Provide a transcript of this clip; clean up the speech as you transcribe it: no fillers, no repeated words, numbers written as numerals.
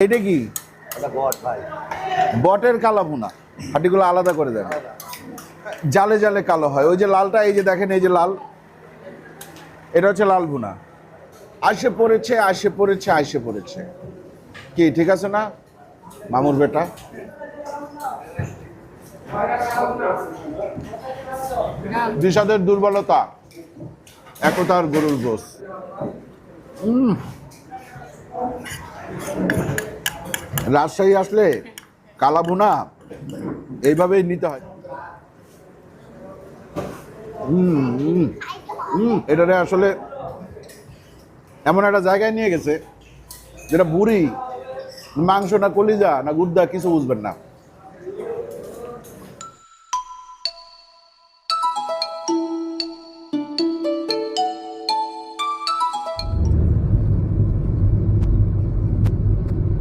এটা কি? বটের কালা ভুনা। হাঁটিগুলো আলাদা করে দেন, জালে জালে কালো হয়। ওই যে লালটা, এই যে দেখেন, এই যে লাল, এটা হচ্ছে লাল ভুনা। আসে পড়েছে, আসে পড়েছে, আসে পড়েছে। কি ঠিক আছে না মামুর বেটা? বিষাদের দুর্বলতা, একতার গরুর গোস। রাজশাহী আসলে কালা ভুনা এইভাবেই নিতে হয়। এটারে আসলে এমন একটা জায়গায় নিয়ে গেছে যেটা বুড়ি, মাংস না কলিজা না গুদ্দা কিছু বুঝবেন না।